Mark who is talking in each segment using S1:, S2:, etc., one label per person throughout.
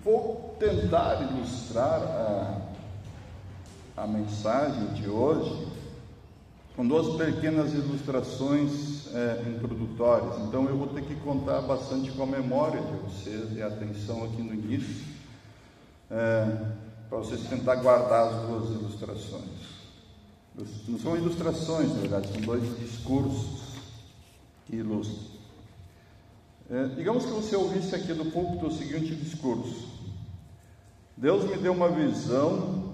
S1: Vou tentar ilustrar a mensagem de hoje com duas pequenas ilustrações introdutórias. Então eu vou ter que contar bastante com a memória de vocês e a atenção aqui no início, para vocês tentar guardar as duas ilustrações. Não são ilustrações, na verdade, são dois discursos que ilustram. Digamos que você ouvisse aqui do púlpito o seguinte discurso: Deus me deu uma visão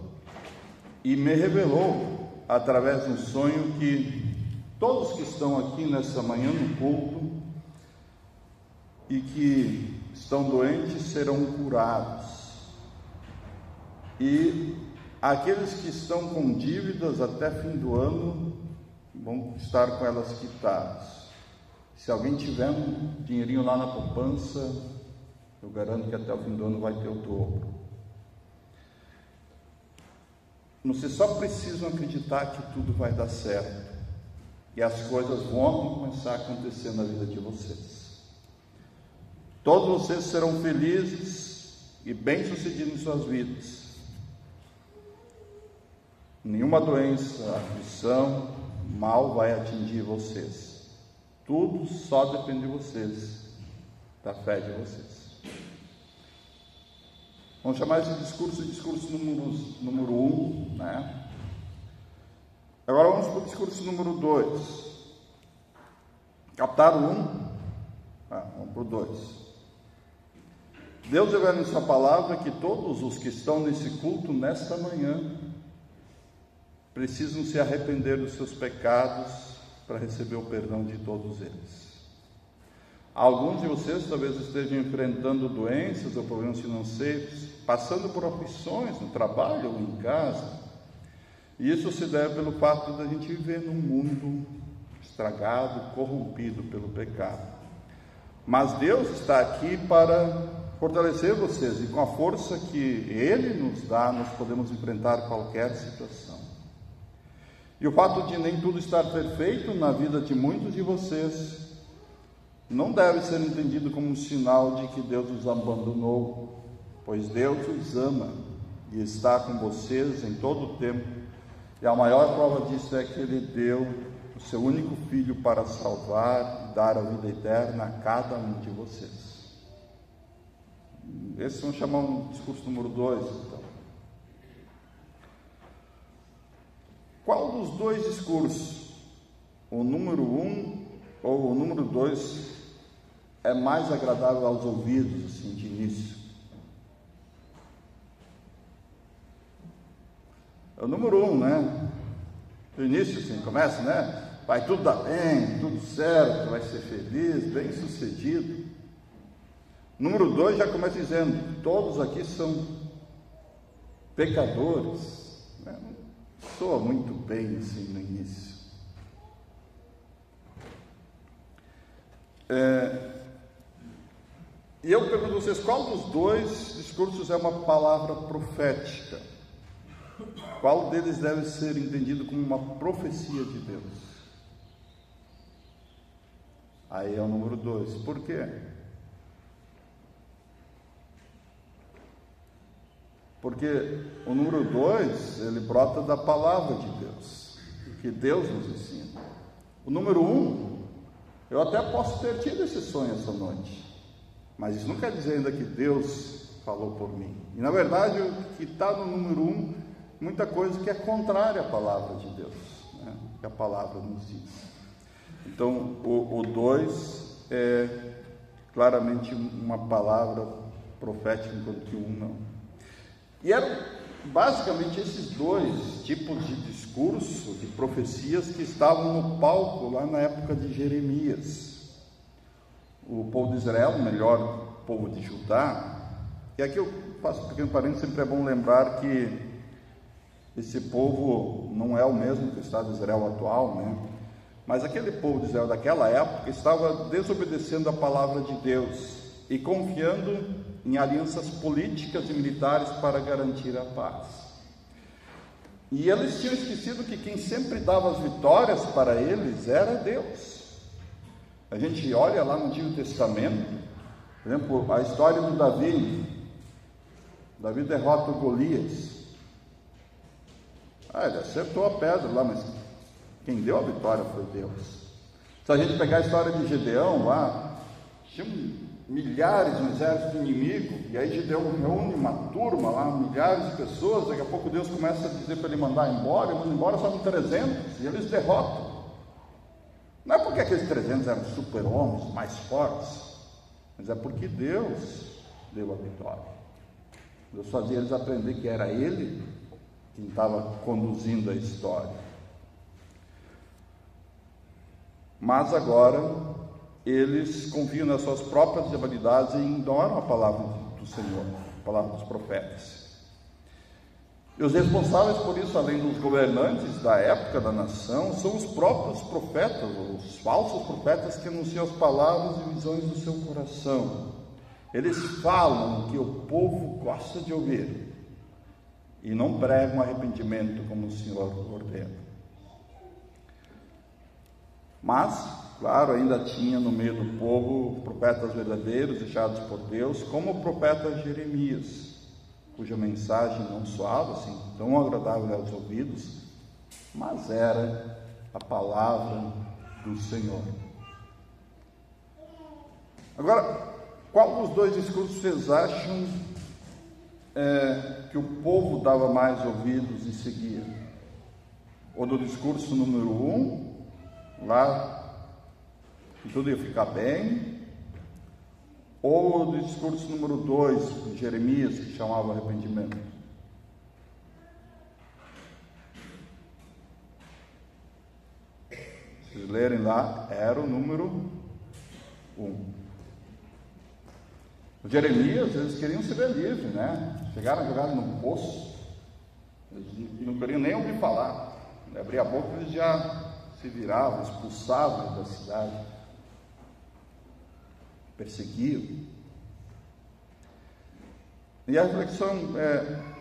S1: e me revelou, através de um sonho, que todos que estão aqui nessa manhã no culto e que estão doentes serão curados, e aqueles que estão com dívidas até fim do ano vão estar com elas quitadas. Se alguém tiver um dinheirinho lá na poupança, eu garanto que até o fim do ano vai ter o dobro. Vocês só precisam acreditar que tudo vai dar certo e as coisas vão começar a acontecer na vida de vocês. Todos vocês serão felizes e bem-sucedidos em suas vidas. Nenhuma doença, aflição, mal vai atingir vocês. Tudo só depende de vocês, da fé de vocês. Vamos chamar esse discurso de discurso número 1, né? Agora vamos para o discurso número 2. Captaram 1? Vamos para o 2. Deus revela em sua palavra que todos os que estão nesse culto nesta manhã precisam se arrepender dos seus pecados para receber o perdão de todos eles. Alguns de vocês talvez estejam enfrentando doenças ou problemas financeiros, passando por aflições no trabalho ou em casa. E isso se deve pelo fato de a gente viver num mundo estragado, corrompido pelo pecado. Mas Deus está aqui para fortalecer vocês, e com a força que Ele nos dá, nós podemos enfrentar qualquer situação. E o fato de nem tudo estar perfeito na vida de muitos de vocês não deve ser entendido como um sinal de que Deus os abandonou, pois Deus os ama e está com vocês em todo o tempo, e a maior prova disso é que Ele deu o seu único Filho para salvar e dar a vida eterna a cada um de vocês. Esse vamos chamar um discurso número 2, então. Qual dos dois discursos, o número 1 ou o número 2, é mais agradável aos ouvidos, assim, de início? É o número 1, né? No início, assim, começa, né? Vai tudo dar bem, tudo certo, vai ser feliz, bem sucedido. Número 2 já começa dizendo: todos aqui são pecadores, né? Soa muito bem, assim, no início. E eu pergunto a vocês, qual dos dois discursos é uma palavra profética? Qual deles deve ser entendido como uma profecia de Deus? Aí é o número 2. Por quê? Porque o número 2, ele brota da palavra de Deus, que Deus nos ensina. O número 1, eu até posso ter tido esse sonho essa noite, mas isso não quer dizer ainda que Deus falou por mim. E na verdade, o que está no número 1, muita coisa que é contrária à palavra de Deus, né? Que a palavra nos diz. Então, o 2 é claramente uma palavra profética, enquanto que o 1 não. E eram basicamente esses dois tipos de discurso, de profecias, que estavam no palco lá na época de Jeremias. O povo de Israel, o melhor povo de Judá, e aqui eu faço um pequeno parênteses, sempre é bom lembrar que esse povo não é o mesmo que o Estado de Israel atual, né? Mas aquele povo de Israel daquela época estava desobedecendo a palavra de Deus e confiando em alianças políticas e militares para garantir a paz. E eles tinham esquecido que quem sempre dava as vitórias para eles era Deus. A gente olha lá no Antigo Testamento, por exemplo, a história do Davi. Davi derrota o Golias. Ele acertou a pedra lá, mas quem deu a vitória foi Deus. Se a gente pegar a história de Gedeão lá, tinha milhares, um exército inimigo, e aí Gedeão reúne uma turma lá, milhares de pessoas, daqui a pouco Deus começa a dizer para ele mandar embora, e manda embora só com 300, e eles derrotam. Não é porque aqueles 300 eram super-homens, mais fortes, mas é porque Deus deu a vitória. Deus fazia eles aprender que era Ele quem estava conduzindo a história. Mas agora eles confiam nas suas próprias habilidades e ignoram a palavra do Senhor, a palavra dos profetas. E os responsáveis por isso, além dos governantes da época da nação, são os próprios profetas, os falsos profetas que anunciam as palavras e visões do seu coração. Eles falam o que o povo gosta de ouvir e não pregam arrependimento como o Senhor ordena. Mas, claro, ainda tinha no meio do povo profetas verdadeiros, deixados por Deus, como o profeta Jeremias, cuja mensagem não soava assim tão agradável aos ouvidos, mas era a palavra do Senhor. Agora, qual dos dois discursos vocês acham que o povo dava mais ouvidos e seguia? Ou do discurso número 1, lá que tudo ia ficar bem, ou do discurso número 2, de Jeremias, que chamava arrependimento? Se vocês lerem lá, era o número 1. Os Jeremias, eles queriam se ver livre, né? Chegaram a jogar num poço, eles não queriam nem ouvir falar. Abrir a boca, eles já se viravam, expulsavam da cidade, perseguiam. E a reflexão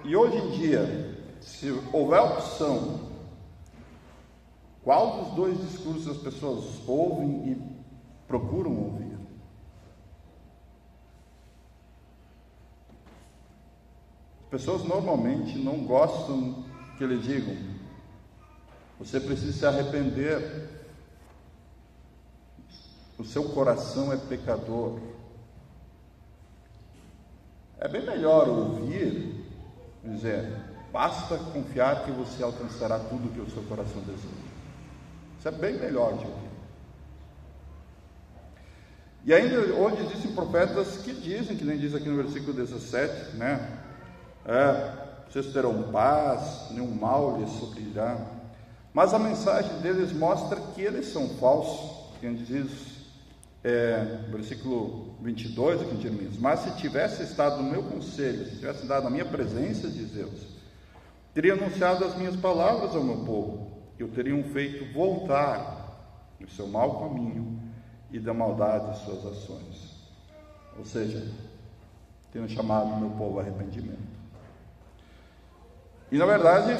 S1: e hoje em dia, se houver opção, qual dos dois discursos as pessoas ouvem e procuram ouvir? As pessoas normalmente não gostam que lhe digam: você precisa se arrepender, o seu coração é pecador. É bem melhor ouvir, dizer: basta confiar que você alcançará tudo que o seu coração deseja. Isso é bem melhor de ouvir. E ainda hoje existem profetas que dizem, que nem diz aqui no versículo 17, né? Vocês terão paz, nenhum mal lhes sobrevirá. Mas a mensagem deles mostra que eles são falsos. Quem diz versículo 22 aqui em Jeremias: mas se tivesse estado no meu conselho, se tivesse dado a minha presença, diz Deus, teria anunciado as minhas palavras ao meu povo, que o teriam feito voltar do seu mau caminho e da maldade de suas ações. Ou seja, tenho chamado o meu povo a arrependimento. E na verdade,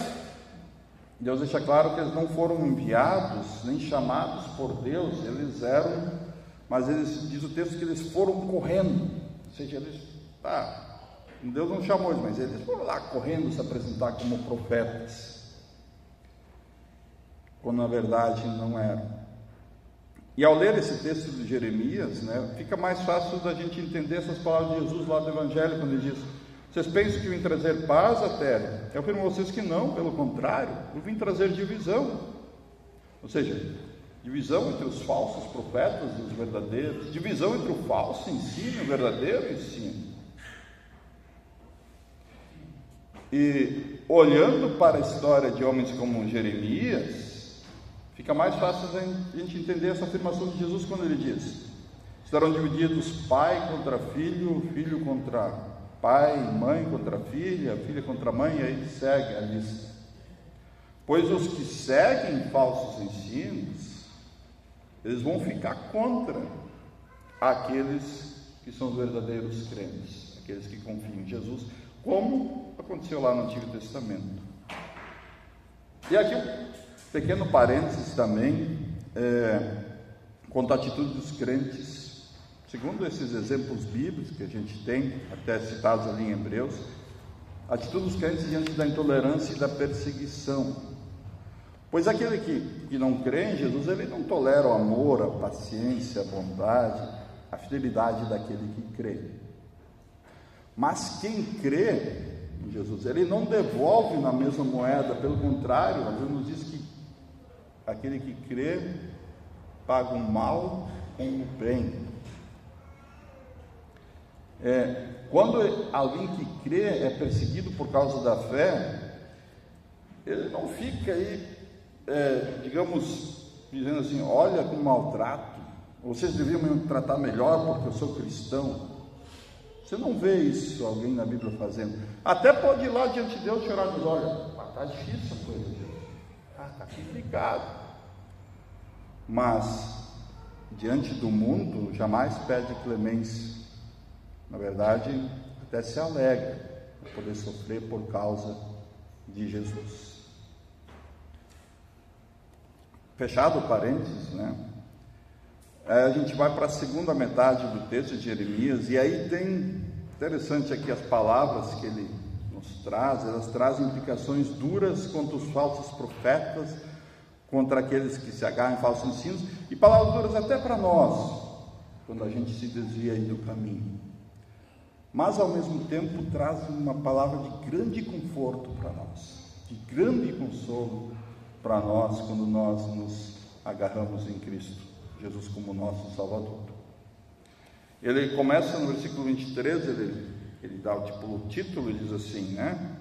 S1: Deus deixa claro que eles não foram enviados, nem chamados por Deus, eles eram, mas eles, diz o texto, que eles foram correndo. Ou seja, eles, Deus não chamou eles, mas eles foram lá correndo se apresentar como profetas, quando na verdade não eram. E ao ler esse texto de Jeremias, né, fica mais fácil da gente entender essas palavras de Jesus lá do Evangelho, quando ele diz: vocês pensam que eu vim trazer paz à terra? Eu afirmo a vocês que não, pelo contrário, eu vim trazer divisão. Ou seja, divisão entre os falsos profetas e os verdadeiros, divisão entre o falso ensino e o verdadeiro ensino. E olhando para a história de homens como Jeremias, fica mais fácil a gente entender essa afirmação de Jesus quando ele diz: estarão divididos pai contra filho, filho contra pai, mãe contra filha, filha contra mãe, e aí segue a lista. Pois os que seguem falsos ensinos, eles vão ficar contra aqueles que são os verdadeiros crentes, aqueles que confiam em Jesus, como aconteceu lá no Antigo Testamento. E aqui um pequeno parênteses também, quanto à atitude dos crentes. Segundo esses exemplos bíblicos que a gente tem, até citados ali em Hebreus, Atitude dos crentes diante da intolerância e da perseguição. Pois aquele que não crê em Jesus, ele não tolera o amor, a paciência, a bondade, a fidelidade daquele que crê. Mas quem crê em Jesus, ele não devolve na mesma moeda, pelo contrário, a Bíblia nos diz que aquele que crê paga o mal com o bem. Quando alguém que crê é perseguido por causa da fé, ele não fica aí, digamos, dizendo assim: olha que maltrato, vocês deviam me tratar melhor porque eu sou cristão. Você não vê isso alguém na Bíblia fazendo. Até pode ir lá diante de Deus chorar e dizer: olha, está difícil a coisa, Deus, está complicado. Mas diante do mundo jamais pede clemência. Na verdade, até se alegra por poder sofrer por causa de Jesus. Fechado o parênteses, né? A gente vai para a segunda metade do texto de Jeremias, e aí tem, interessante aqui as palavras que ele nos traz, elas trazem implicações duras contra os falsos profetas, contra aqueles que se agarram em falsos ensinos, e palavras duras até para nós, quando a gente se desvia aí do caminho. Mas ao mesmo tempo traz uma palavra de grande conforto para nós, de grande consolo para nós, quando nós nos agarramos em Cristo Jesus como nosso Salvador. Ele começa no versículo 23, ele dá o título e diz assim, né?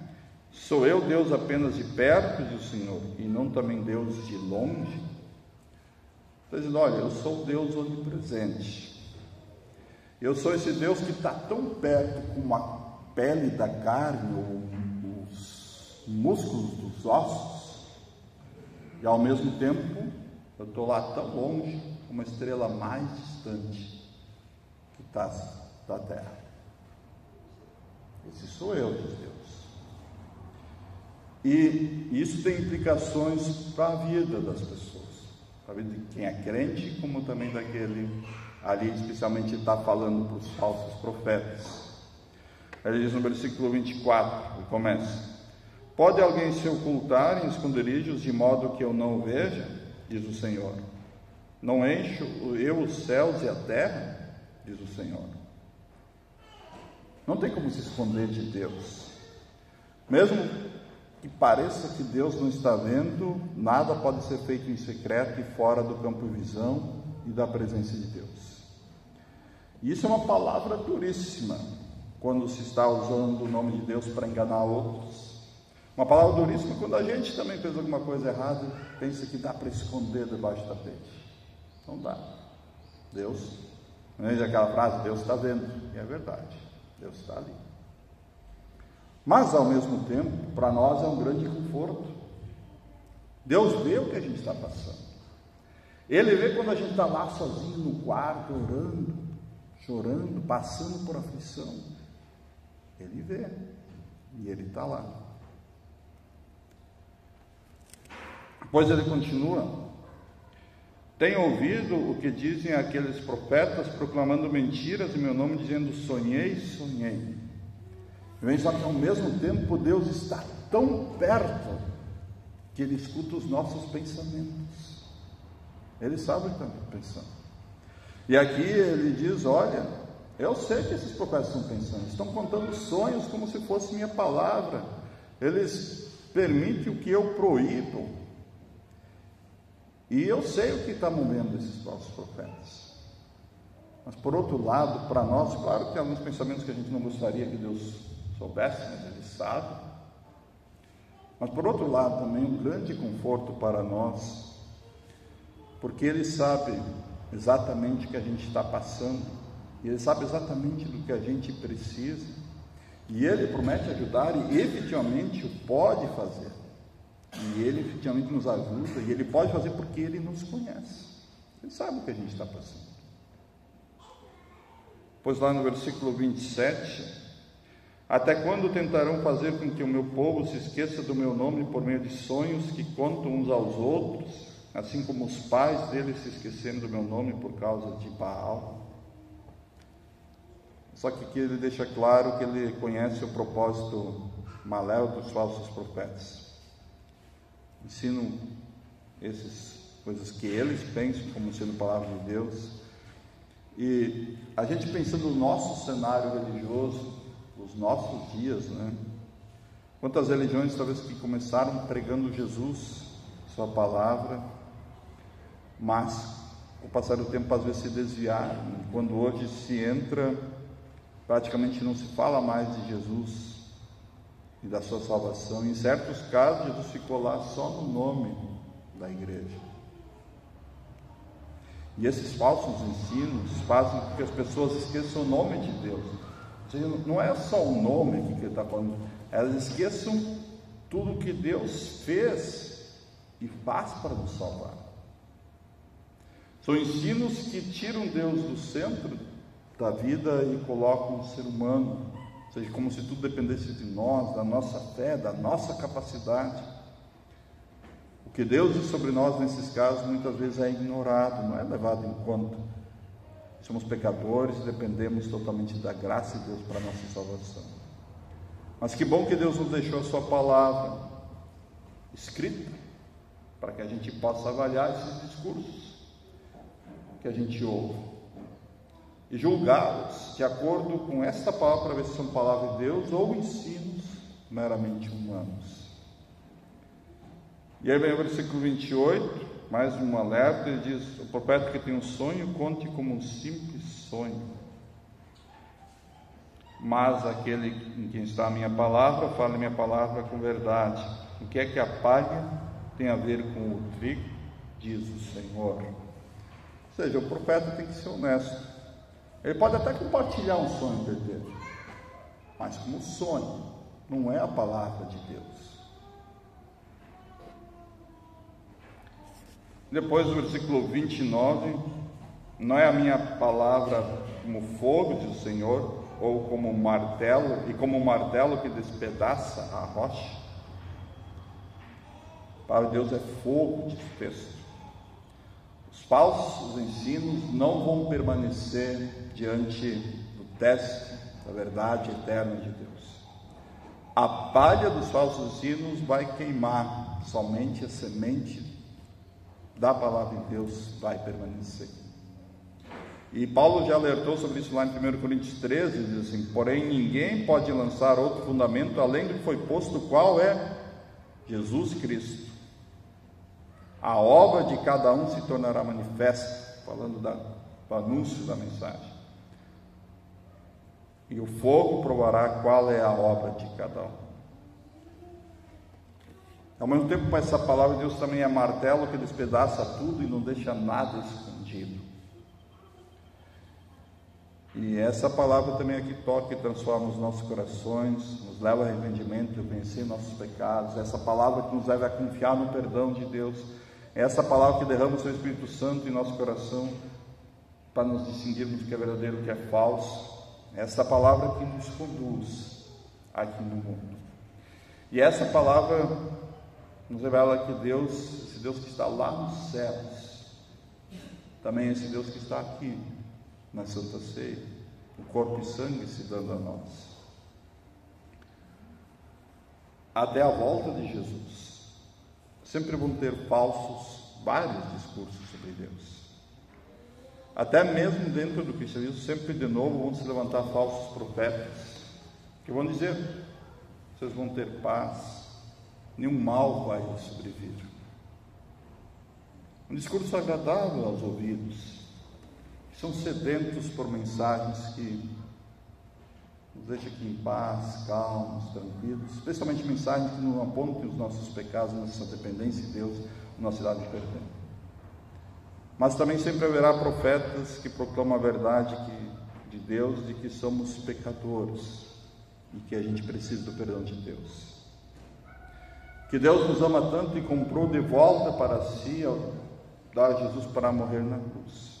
S1: Sou eu Deus apenas de perto, diz o Senhor, e não também Deus de longe? Está dizendo: olha, eu sou Deus onipresente. Eu sou esse Deus que está tão perto como a pele da carne, ou os músculos dos ossos, e ao mesmo tempo eu estou lá tão longe, uma estrela mais distante que está da terra. Esse sou eu, diz Deus. E isso tem implicações para a vida das pessoas, para a vida de quem é crente, como também daquele ali, especialmente está falando para os falsos profetas. Ele diz no versículo 24, ele começa: pode alguém se ocultar em esconderijos de modo que eu não o veja? Diz o Senhor. Não encho eu os céus e a terra? Diz o Senhor. Não tem como se esconder de Deus. Mesmo que pareça que Deus não está vendo, nada pode ser feito em secreto e fora do campo de visão e da presença de Deus. E isso é uma palavra duríssima, quando se está usando o nome de Deus para enganar outros. Uma palavra duríssima quando a gente também fez alguma coisa errada e pensa que dá para esconder debaixo do tapete. Não dá. Deus, não é aquela frase, Deus está vendo, e é verdade, Deus está ali. Mas ao mesmo tempo, para nós é um grande conforto. Deus vê o que a gente está passando. Ele vê quando a gente está lá sozinho no quarto, orando, chorando, passando por aflição. Ele vê, e Ele está lá. Depois ele continua: tenho ouvido o que dizem aqueles profetas proclamando mentiras em meu nome, dizendo sonhei, sonhei. Vem só que ao mesmo tempo Deus está tão perto que Ele escuta os nossos pensamentos. Ele sabe o que estamos pensando. E aqui ele diz: olha, eu sei que esses profetas estão pensando, estão contando sonhos como se fosse minha palavra. Eles permitem o que eu proíbo. E eu sei o que está movendo esses falsos profetas. Mas por outro lado, para nós, claro que tem alguns pensamentos que a gente não gostaria que Deus soubesse, mas Ele sabe. Mas por outro lado também um grande conforto para nós, porque Ele sabe exatamente o que a gente está passando, e Ele sabe exatamente do que a gente precisa, e Ele promete ajudar, e efetivamente o pode fazer, e Ele efetivamente nos ajuda, e Ele pode fazer porque Ele nos conhece, Ele sabe o que a gente está passando. Pois lá no versículo 27, até quando tentarão fazer com que o meu povo se esqueça do meu nome por meio de sonhos que contam uns aos outros, assim como os pais deles se esqueceram do meu nome por causa de Baal? Só que aqui ele deixa claro que ele conhece o propósito Maléu dos falsos profetas. Ensinam essas coisas que eles pensam como sendo palavra de Deus. E a gente pensando no nosso cenário religioso, os nossos dias, né? Quantas religiões talvez que começaram pregando Jesus, sua palavra, mas com o passar do tempo às vezes se desviaram. Quando hoje se entra, praticamente não se fala mais de Jesus e da sua salvação. Em certos casos, Jesus ficou lá só no nome da igreja. E esses falsos ensinos fazem com que as pessoas esqueçam o nome de Deus. Ou seja, não é só o nome aqui que ele está falando, elas esqueçam tudo que Deus fez e faz para nos salvar. São ensinos que tiram Deus do centro da vida e colocam o ser humano, ou seja, como se tudo dependesse de nós, da nossa fé, da nossa capacidade. O que Deus diz sobre nós nesses casos muitas vezes é ignorado, não é levado em conta. Somos pecadores e dependemos totalmente da graça de Deus para a nossa salvação. Mas que bom que Deus nos deixou a sua palavra escrita, para que a gente possa avaliar esses discursos que a gente ouve e julgá-los de acordo com esta palavra, para ver se são palavra de Deus ou ensinos meramente humanos. E aí vem o versículo 28, mais um alerta. Ele diz: o profeta que tem um sonho, conte como um simples sonho, mas aquele em quem está a minha palavra, fale minha palavra com verdade. O que é que a palha tem a ver com o trigo, diz o Senhor. Ou seja, o profeta tem que ser honesto. Ele pode até compartilhar um sonho que ele teve, mas como sonho, não é a palavra de Deus. Depois do versículo 29, não é a minha palavra como fogo, diz o Senhor, ou como um martelo, e como um martelo que despedaça a rocha. A palavra de Deus é fogo, diz o texto. Os falsos ensinos não vão permanecer diante do teste da verdade eterna de Deus. A palha dos falsos ensinos vai queimar, somente a semente da palavra de Deus vai permanecer. E Paulo já alertou sobre isso lá em 1 Coríntios 13, diz assim: porém ninguém pode lançar outro fundamento além do que foi posto, qual é Jesus Cristo. A obra de cada um se tornará manifesta, falando do anúncio da mensagem. E o fogo provará qual é a obra de cada um. Ao mesmo tempo, essa palavra de Deus também é martelo que despedaça tudo e não deixa nada escondido. E essa palavra também aqui toca e transforma os nossos corações, nos leva ao arrependimento, a vencer nossos pecados. Essa palavra que nos leva a confiar no perdão de Deus. Essa palavra que derrama o seu Espírito Santo em nosso coração para nos distinguirmos do que é verdadeiro e do que é falso. Essa palavra que nos conduz aqui no mundo. E essa palavra nos revela que Deus, esse Deus que está lá nos céus, também é esse Deus que está aqui na Santa Ceia, o corpo e sangue se dando a nós. Até a volta de Jesus, sempre vão ter vários discursos sobre Deus. Até mesmo dentro do cristianismo, sempre de novo vão se levantar falsos profetas, que vão dizer: vocês vão ter paz, nenhum mal vai lhes sobrevir. Um discurso agradável aos ouvidos, que são sedentos por mensagens que nos deixam aqui em paz, calmos, tranquilos, especialmente mensagens que nos apontem os nossos pecados, nossa dependência de Deus, nossa cidade de perdão. Mas também sempre haverá profetas que proclamam a verdade de Deus, de que somos pecadores e que a gente precisa do perdão de Deus. Que Deus nos ama tanto e comprou de volta para si ao dar Jesus para morrer na cruz.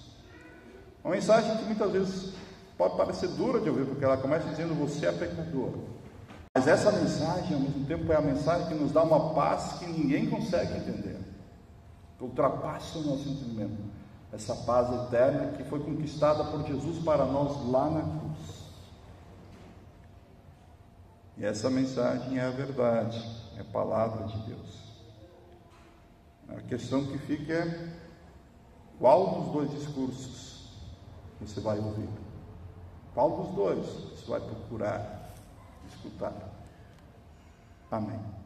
S1: Uma mensagem que muitas vezes pode parecer dura de ouvir, porque ela começa dizendo: você é pecador. Mas essa mensagem, ao mesmo tempo, é a mensagem que nos dá uma paz que ninguém consegue entender, que ultrapassa o nosso entendimento. Essa paz eterna que foi conquistada por Jesus para nós lá na cruz. E essa mensagem é a verdade, é a palavra de Deus. A questão que fica é: qual dos dois discursos você vai ouvir? Qual dos dois você vai procurar escutar? Amém.